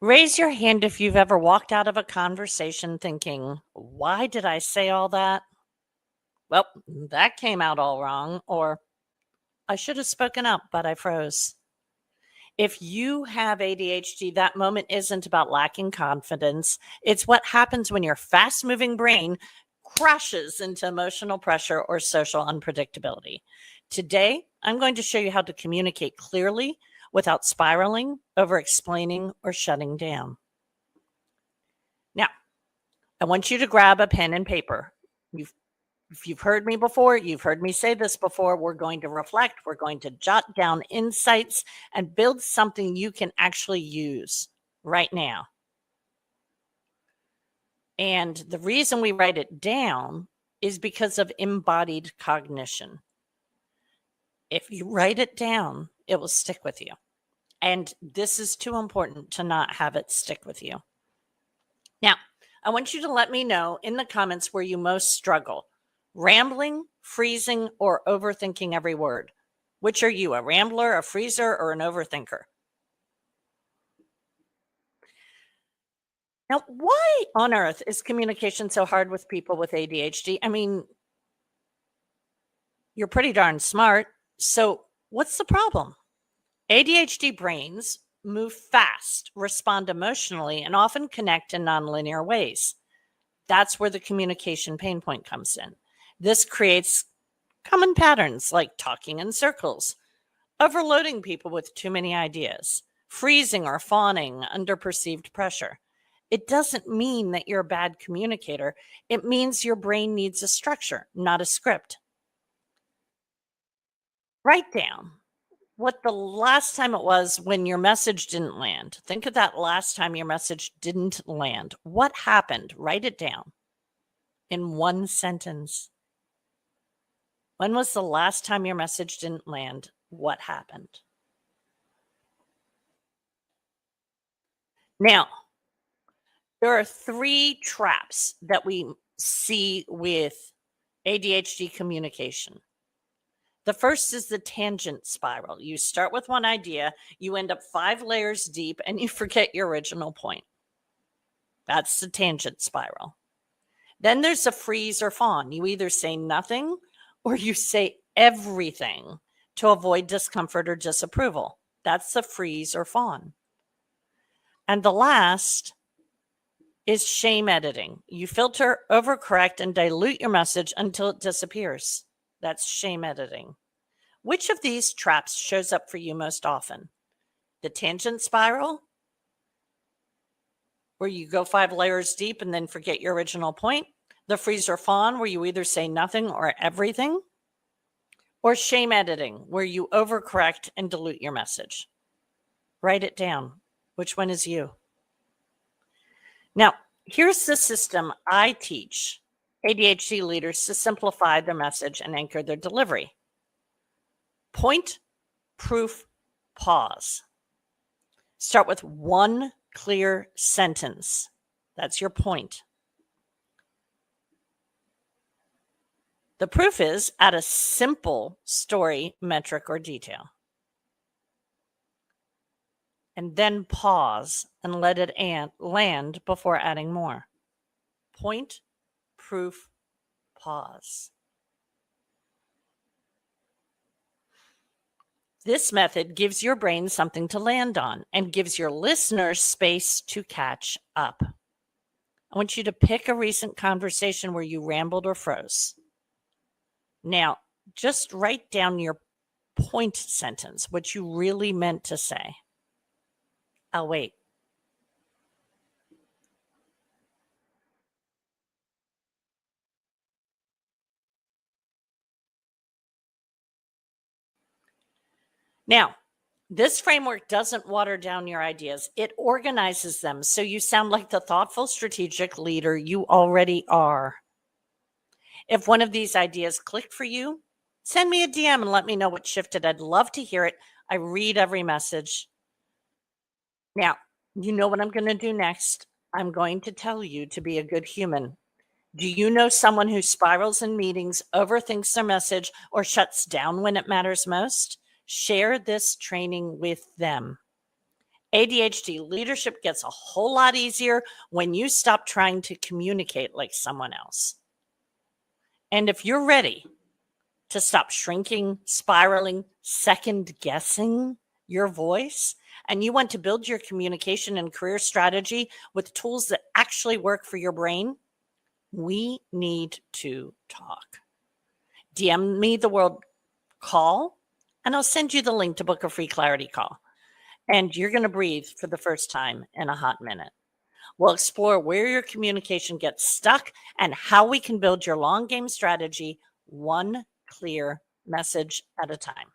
Raise your hand if you've ever walked out of a conversation thinking, why did I say all that? Well, that came out all wrong. Or I should have spoken up, but I froze. If you have ADHD, that moment isn't about lacking confidence. It's what happens when your fast moving brain crashes into emotional pressure or social unpredictability. Today, I'm going to show you how to communicate clearly without spiraling, over explaining, or shutting down. Now, I want you to grab a pen and paper. If you've heard me before, you've heard me say this before, we're going to reflect, we're going to jot down insights and build something you can actually use right now. And the reason we write it down is because of embodied cognition. If you write it down, it will stick with you. And this is too important to not have it stick with you. Now, I want you to let me know in the comments where you most struggle. Rambling, freezing, or overthinking every word. Which are you, a rambler, a freezer, or an overthinker? Now, why on earth is communication so hard with people with ADHD? I mean, you're pretty darn smart. So what's the problem? ADHD brains move fast, respond emotionally, and often connect in nonlinear ways. That's where the communication pain point comes in. This creates common patterns like talking in circles, overloading people with too many ideas, freezing or fawning under perceived pressure. It doesn't mean that you're a bad communicator. It means your brain needs a structure, not a script. Write down what the last time it was when your message didn't land. Think of that last time your message didn't land. What happened? Write it down in one sentence. When was the last time your message didn't land? What happened? Now, there are 3 traps that we see with ADHD communication. The first is the tangent spiral. You start with one idea, you end up 5 layers deep, and you forget your original point. That's the tangent spiral. Then there's a freeze or fawn. You either say nothing or you say everything to avoid discomfort or disapproval. That's the freeze or fawn. And the last is shame editing. You filter, overcorrect, and dilute your message until it disappears. That's shame editing. Which of these traps shows up for you most often? The tangent spiral, where you go 5 layers deep and then forget your original point? The freeze or fawn, where you either say nothing or everything? Or shame editing, where you overcorrect and dilute your message? Write it down. Which one is you? Now, here's the system I teach ADHD leaders to simplify their message and anchor their delivery. Point, proof, pause. Start with one clear sentence. That's your point. The proof is add a simple story, metric, or detail. And then pause and let it land before adding more. Point, proof, pause. This method gives your brain something to land on and gives your listeners space to catch up. I want you to pick a recent conversation where you rambled or froze. Now, just write down your point sentence, what you really meant to say. I'll wait. Now, this framework doesn't water down your ideas. It organizes them so you sound like the thoughtful, strategic leader you already are. If one of these ideas clicked for you, send me a DM and let me know what shifted. I'd love to hear it. I read every message. Now, you know what I'm going to do next. I'm going to tell you to be a good human. Do you know someone who spirals in meetings, overthinks their message, or shuts down when it matters most? Share this training with them. ADHD leadership gets a whole lot easier when you stop trying to communicate like someone else. And if you're ready to stop shrinking, spiraling, second guessing your voice, and you want to build your communication and career strategy with tools that actually work for your brain, we need to talk. DM me the word call, and I'll send you the link to book a free clarity call. And you're going to breathe for the first time in a hot minute. We'll explore where your communication gets stuck and how we can build your long game strategy one clear message at a time.